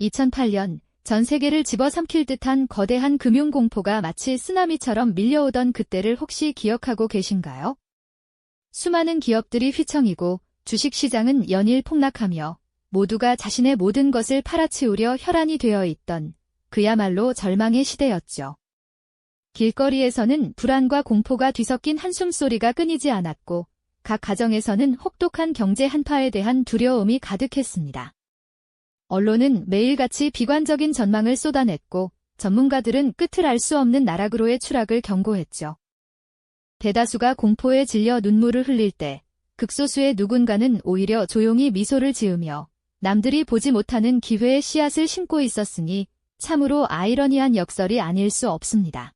2008년 전 세계를 집어삼킬 듯한 거대한 금융공포가 마치 쓰나미처럼 밀려오던 그때를 혹시 기억하고 계신가요? 수많은 기업들이 휘청이고 주식시장은 연일 폭락하며 모두가 자신의 모든 것을 팔아치우려 혈안이 되어 있던 그야말로 절망의 시대였죠. 길거리에서는 불안과 공포가 뒤섞인 한숨소리가 끊이지 않았고 각 가정에서는 혹독한 경제 한파에 대한 두려움이 가득했습니다. 언론은 매일같이 비관적인 전망을 쏟아냈고 전문가들은 끝을 알 수 없는 나락으로의 추락을 경고했죠. 대다수가 공포에 질려 눈물을 흘릴 때 극소수의 누군가는 오히려 조용히 미소를 지으며 남들이 보지 못하는 기회의 씨앗을 심고 있었으니 참으로 아이러니한 역설이 아닐 수 없습니다.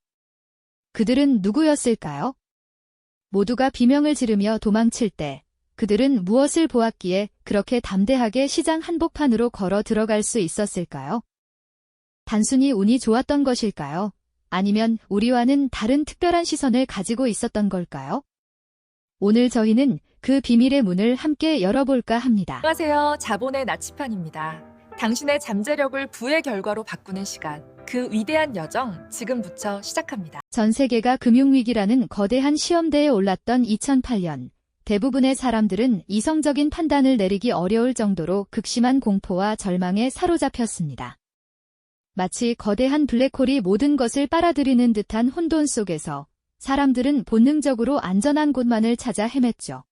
그들은 누구였을까요? 모두가 비명을 지르며 도망칠 때 그들은 무엇을 보았기에 그렇게 담대하게 시장 한복판으로 걸어 들어갈 수 있었을까요? 단순히 운이 좋았던 것일까요? 아니면 우리와는 다른 특별한 시선을 가지고 있었던 걸까요? 오늘 저희는 그 비밀의 문을 함께 열어볼까 합니다. 안녕하세요. 자본의 나치판입니다. 당신의 잠재력을 부의 결과로 바꾸는 시간, 그 위대한 여정 지금부터 시작합니다. 전 세계가 금융위기라는 거대한 시험대에 올랐던 2008년, 대부분의 사람들은 이성적인 판단을 내리기 어려울 정도로 극심한 공포와 절망에 사로잡혔습니다. 마치 거대한 블랙홀이 모든 것을 빨아들이는 듯한 혼돈 속에서 사람들은 본능적으로 안전한 곳만을 찾아 헤맸죠.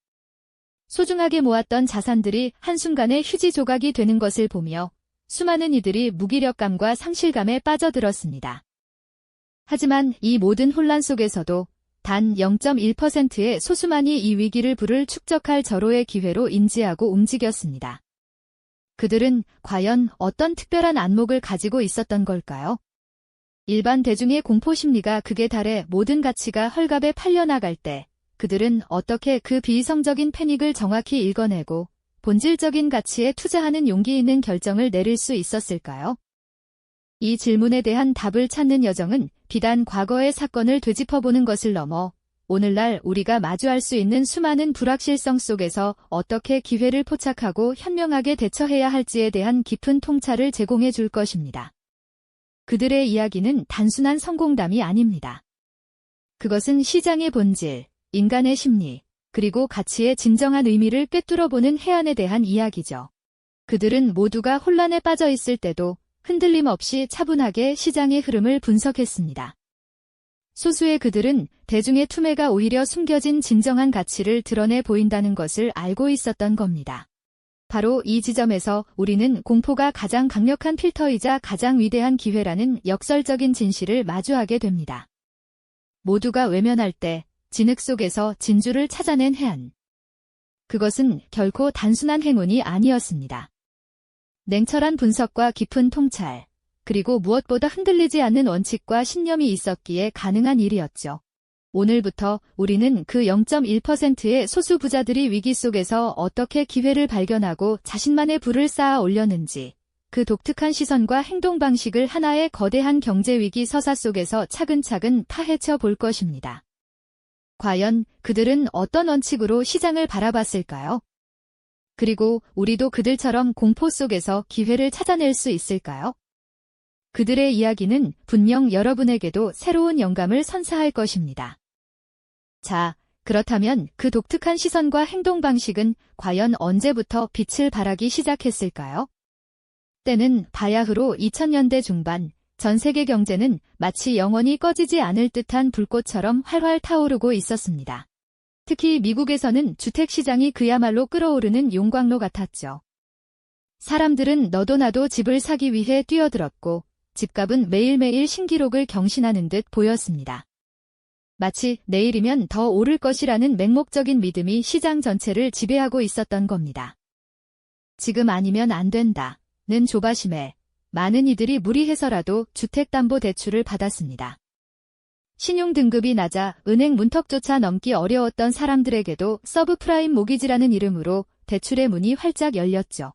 소중하게 모았던 자산들이 한순간에 휴지 조각이 되는 것을 보며 수많은 이들이 무기력감과 상실감에 빠져들었습니다. 하지만 이 모든 혼란 속에서도 단 0.1%의 소수만이 이 위기를 불을 축적할 절호의 기회로 인지하고 움직였습니다. 그들은 과연 어떤 특별한 안목을 가지고 있었던 걸까요? 일반 대중의 공포심리가 극에 달해 모든 가치가 헐값에 팔려나갈 때 그들은 어떻게 그 비이성적인 패닉을 정확히 읽어내고 본질적인 가치에 투자하는 용기 있는 결정을 내릴 수 있었을까요? 이 질문에 대한 답을 찾는 여정은 비단 과거의 사건을 되짚어보는 것을 넘어 오늘날 우리가 마주할 수 있는 수많은 불확실성 속에서 어떻게 기회를 포착하고 현명하게 대처해야 할지에 대한 깊은 통찰을 제공해 줄 것입니다. 그들의 이야기는 단순한 성공담이 아닙니다. 그것은 시장의 본질, 인간의 심리, 그리고 가치의 진정한 의미를 꿰뚫어보는 해안에 대한 이야기죠. 그들은 모두가 혼란에 빠져 있을 때도 흔들림 없이 차분하게 시장의 흐름을 분석했습니다. 소수의 그들은 대중의 투매가 오히려 숨겨진 진정한 가치를 드러내 보인다는 것을 알고 있었던 겁니다. 바로 이 지점에서 우리는 공포가 가장 강력한 필터이자 가장 위대한 기회라는 역설적인 진실을 마주하게 됩니다. 모두가 외면할 때 진흙 속에서 진주를 찾아낸 해안. 그것은 결코 단순한 행운이 아니었습니다. 냉철한 분석과 깊은 통찰, 그리고 무엇보다 흔들리지 않는 원칙과 신념이 있었기에 가능한 일이었죠. 오늘부터 우리는 그 0.1%의 소수 부자들이 위기 속에서 어떻게 기회를 발견하고 자신만의 부를 쌓아 올렸는지, 그 독특한 시선과 행동 방식을 하나의 거대한 경제위기 서사 속에서 차근차근 파헤쳐 볼 것입니다. 과연 그들은 어떤 원칙으로 시장을 바라봤을까요? 그리고 우리도 그들처럼 공포 속에서 기회를 찾아낼 수 있을까요? 그들의 이야기는 분명 여러분에게도 새로운 영감을 선사할 것입니다. 자, 그렇다면 그 독특한 시선과 행동 방식은 과연 언제부터 빛을 발하기 시작했을까요? 때는 바야흐로 2000년대 중반, 전 세계 경제는 마치 영원히 꺼지지 않을 듯한 불꽃처럼 활활 타오르고 있었습니다. 특히 미국에서는 주택시장이 그야말로 끓어오르는 용광로 같았죠. 사람들은 너도 나도 집을 사기 위해 뛰어들었고 집값은 매일매일 신기록을 경신하는 듯 보였습니다. 마치 내일이면 더 오를 것이라는 맹목적인 믿음이 시장 전체를 지배하고 있었던 겁니다. 지금 아니면 안 된다는 조바심에 많은 이들이 무리해서라도 주택담보대출을 받았습니다. 신용등급이 낮아 은행 문턱조차 넘기 어려웠던 사람들에게도 서브프라임 모기지라는 이름으로 대출의 문이 활짝 열렸죠.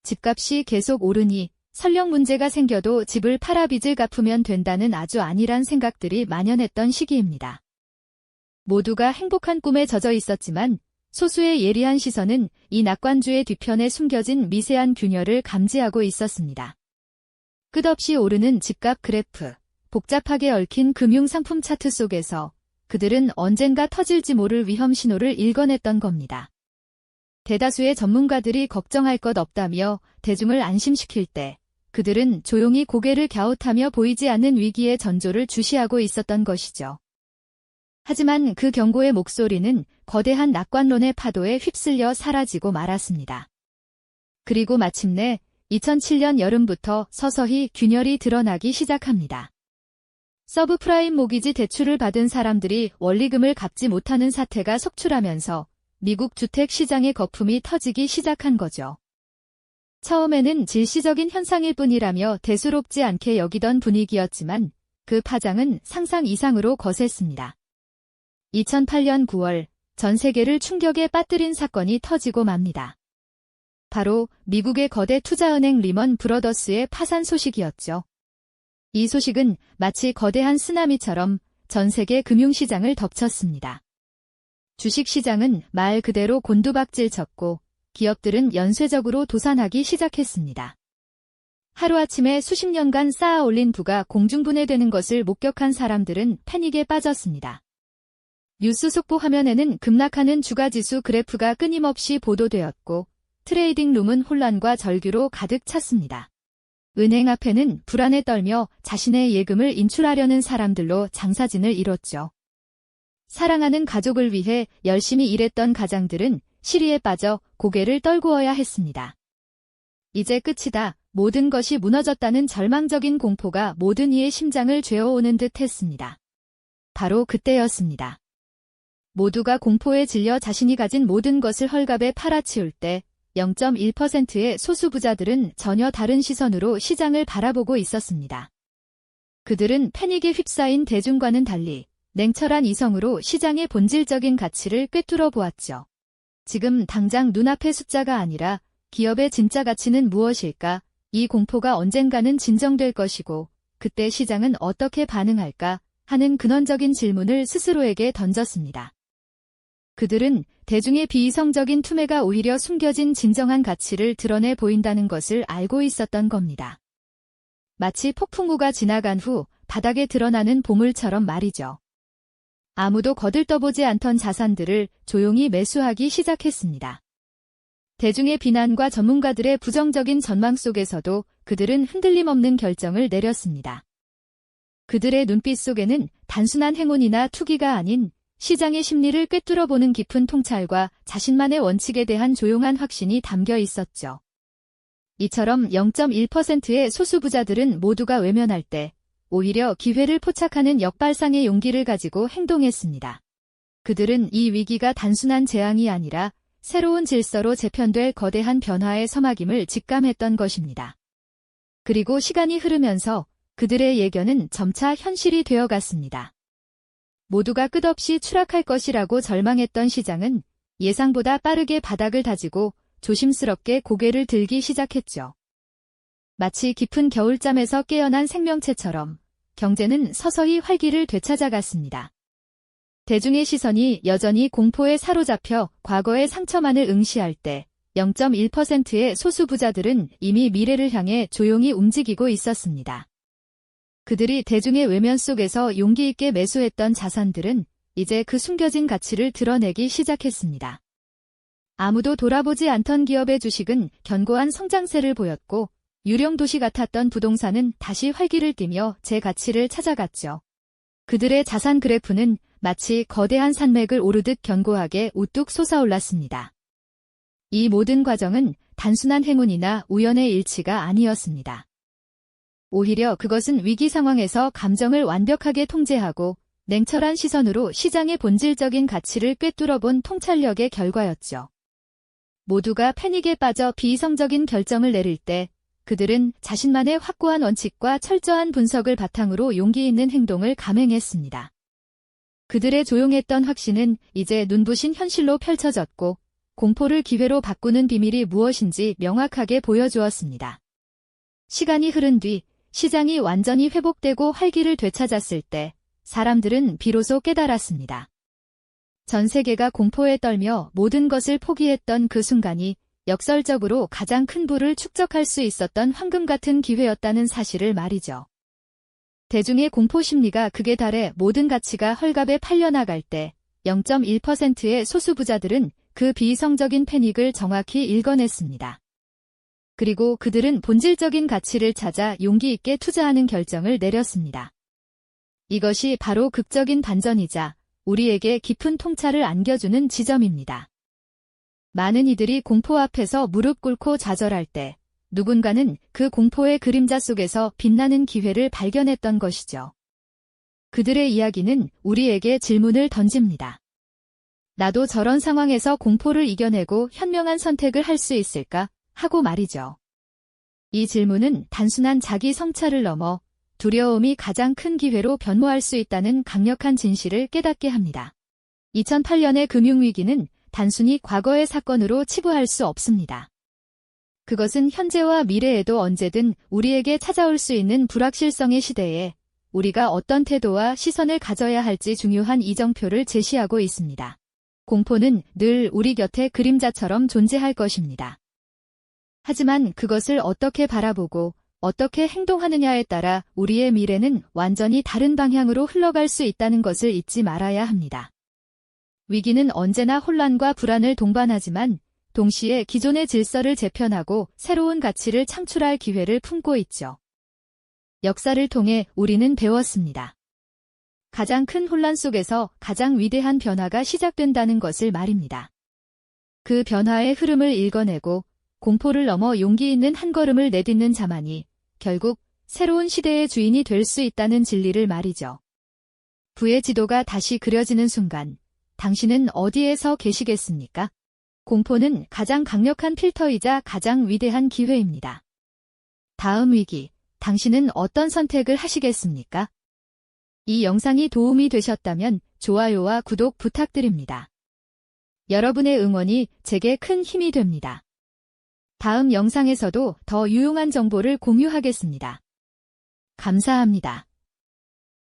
집값이 계속 오르니 설령 문제가 생겨도 집을 팔아 빚을 갚으면 된다는 아주 안일한 생각들이 만연했던 시기입니다. 모두가 행복한 꿈에 젖어 있었지만 소수의 예리한 시선은 이 낙관주의 뒤편에 숨겨진 미세한 균열을 감지하고 있었습니다. 끝없이 오르는 집값 그래프, 복잡하게 얽힌 금융상품 차트 속에서 그들은 언젠가 터질지 모를 위험 신호를 읽어냈던 겁니다. 대다수의 전문가들이 걱정할 것 없다며 대중을 안심시킬 때 그들은 조용히 고개를 갸웃하며 보이지 않는 위기의 전조를 주시하고 있었던 것이죠. 하지만 그 경고의 목소리는 거대한 낙관론의 파도에 휩쓸려 사라지고 말았습니다. 그리고 마침내 2007년 여름부터 서서히 균열이 드러나기 시작합니다. 서브프라임 모기지 대출을 받은 사람들이 원리금을 갚지 못하는 사태가 속출하면서 미국 주택 시장의 거품이 터지기 시작한 거죠. 처음에는 질시적인 현상일 뿐이라며 대수롭지 않게 여기던 분위기였지만 그 파장은 상상 이상으로 거셌습니다. 2008년 9월 전 세계를 충격에 빠뜨린 사건이 터지고 맙니다. 바로 미국의 거대 투자은행 리먼 브러더스의 파산 소식이었죠. 이 소식은 마치 거대한 쓰나미처럼 전 세계 금융시장을 덮쳤습니다. 주식시장은 말 그대로 곤두박질 쳤고 기업들은 연쇄적으로 도산하기 시작했습니다. 하루아침에 수십 년간 쌓아 올린 부가 공중분해되는 것을 목격한 사람들은 패닉에 빠졌습니다. 뉴스 속보 화면에는 급락하는 주가지수 그래프가 끊임없이 보도되었고 트레이딩 룸은 혼란과 절규로 가득 찼습니다. 은행 앞에는 불안에 떨며 자신의 예금을 인출하려는 사람들로 장사진을 이뤘죠. 사랑하는 가족을 위해 열심히 일했던 가장들은 시리에 빠져 고개를 떨구어야 했습니다. 이제 끝이다. 모든 것이 무너졌다는 절망적인 공포가 모든 이의 심장을 죄어오는 듯 했습니다. 바로 그때였습니다. 모두가 공포에 질려 자신이 가진 모든 것을 헐값에 팔아치울 때 0.1%의 소수 부자들은 전혀 다른 시선으로 시장을 바라보고 있었습니다. 그들은 패닉에 휩싸인 대중과는 달리 냉철한 이성으로 시장의 본질적인 가치를 꿰뚫어 보았죠. 지금 당장 눈앞의 숫자가 아니라 기업의 진짜 가치는 무엇일까? 이 공포가 언젠가는 진정될 것이고 그때 시장은 어떻게 반응할까? 하는 근원적인 질문을 스스로에게 던졌습니다. 그들은 대중의 비이성적인 투매가 오히려 숨겨진 진정한 가치를 드러내 보인다는 것을 알고 있었던 겁니다. 마치 폭풍우가 지나간 후 바닥에 드러나는 보물처럼 말이죠. 아무도 거들떠보지 않던 자산들을 조용히 매수하기 시작했습니다. 대중의 비난과 전문가들의 부정적인 전망 속에서도 그들은 흔들림 없는 결정을 내렸습니다. 그들의 눈빛 속에는 단순한 행운이나 투기가 아닌 시장의 심리를 꿰뚫어보는 깊은 통찰과 자신만의 원칙에 대한 조용한 확신이 담겨 있었죠. 이처럼 0.1%의 소수 부자들은 모두가 외면할 때 오히려 기회를 포착하는 역발상의 용기를 가지고 행동했습니다. 그들은 이 위기가 단순한 재앙이 아니라 새로운 질서로 재편될 거대한 변화의 서막임을 직감했던 것입니다. 그리고 시간이 흐르면서 그들의 예견은 점차 현실이 되어갔습니다. 모두가 끝없이 추락할 것이라고 절망했던 시장은 예상보다 빠르게 바닥을 다지고 조심스럽게 고개를 들기 시작했죠. 마치 깊은 겨울잠에서 깨어난 생명체처럼 경제는 서서히 활기를 되찾아갔습니다. 대중의 시선이 여전히 공포에 사로잡혀 과거의 상처만을 응시할 때 0.1%의 소수 부자들은 이미 미래를 향해 조용히 움직이고 있었습니다. 그들이 대중의 외면 속에서 용기 있게 매수했던 자산들은 이제 그 숨겨진 가치를 드러내기 시작했습니다. 아무도 돌아보지 않던 기업의 주식은 견고한 성장세를 보였고 유령 도시 같았던 부동산은 다시 활기를 띠며 제 가치를 찾아갔죠. 그들의 자산 그래프는 마치 거대한 산맥을 오르듯 견고하게 우뚝 솟아올랐습니다. 이 모든 과정은 단순한 행운이나 우연의 일치가 아니었습니다. 오히려 그것은 위기 상황에서 감정을 완벽하게 통제하고 냉철한 시선으로 시장의 본질적인 가치를 꿰뚫어본 통찰력의 결과였죠. 모두가 패닉에 빠져 비이성적인 결정을 내릴 때 그들은 자신만의 확고한 원칙과 철저한 분석을 바탕으로 용기 있는 행동을 감행했습니다. 그들의 조용했던 확신은 이제 눈부신 현실로 펼쳐졌고 공포를 기회로 바꾸는 비밀이 무엇인지 명확하게 보여주었습니다. 시간이 흐른 뒤 시장이 완전히 회복되고 활기를 되찾았을 때 사람들은 비로소 깨달았습니다. 전 세계가 공포에 떨며 모든 것을 포기했던 그 순간이 역설적으로 가장 큰 부를 축적할 수 있었던 황금 같은 기회였다는 사실을 말이죠. 대중의 공포 심리가 극에 달해 모든 가치가 헐값에 팔려나갈 때 0.1%의 소수 부자들은 그 비이성적인 패닉을 정확히 읽어냈습니다. 그리고 그들은 본질적인 가치를 찾아 용기 있게 투자하는 결정을 내렸습니다. 이것이 바로 극적인 반전이자 우리에게 깊은 통찰을 안겨주는 지점입니다. 많은 이들이 공포 앞에서 무릎 꿇고 좌절할 때 누군가는 그 공포의 그림자 속에서 빛나는 기회를 발견했던 것이죠. 그들의 이야기는 우리에게 질문을 던집니다. 나도 저런 상황에서 공포를 이겨내고 현명한 선택을 할 수 있을까? 하고 말이죠. 이 질문은 단순한 자기 성찰을 넘어 두려움이 가장 큰 기회로 변모할 수 있다는 강력한 진실을 깨닫게 합니다. 2008년의 금융위기는 단순히 과거의 사건으로 치부할 수 없습니다. 그것은 현재와 미래에도 언제든 우리에게 찾아올 수 있는 불확실성의 시대에 우리가 어떤 태도와 시선을 가져야 할지 중요한 이정표를 제시하고 있습니다. 공포는 늘 우리 곁에 그림자처럼 존재할 것입니다. 하지만 그것을 어떻게 바라보고 어떻게 행동하느냐에 따라 우리의 미래는 완전히 다른 방향으로 흘러갈 수 있다는 것을 잊지 말아야 합니다. 위기는 언제나 혼란과 불안을 동반하지만 동시에 기존의 질서를 재편하고 새로운 가치를 창출할 기회를 품고 있죠. 역사를 통해 우리는 배웠습니다. 가장 큰 혼란 속에서 가장 위대한 변화가 시작된다는 것을 말입니다. 그 변화의 흐름을 읽어내고 공포를 넘어 용기 있는 한 걸음을 내딛는 자만이 결국 새로운 시대의 주인이 될 수 있다는 진리를 말이죠. 부의 지도가 다시 그려지는 순간 당신은 어디에서 계시겠습니까? 공포는 가장 강력한 필터이자 가장 위대한 기회입니다. 다음 위기, 당신은 어떤 선택을 하시겠습니까? 이 영상이 도움이 되셨다면 좋아요와 구독 부탁드립니다. 여러분의 응원이 제게 큰 힘이 됩니다. 다음 영상에서도 더 유용한 정보를 공유하겠습니다. 감사합니다.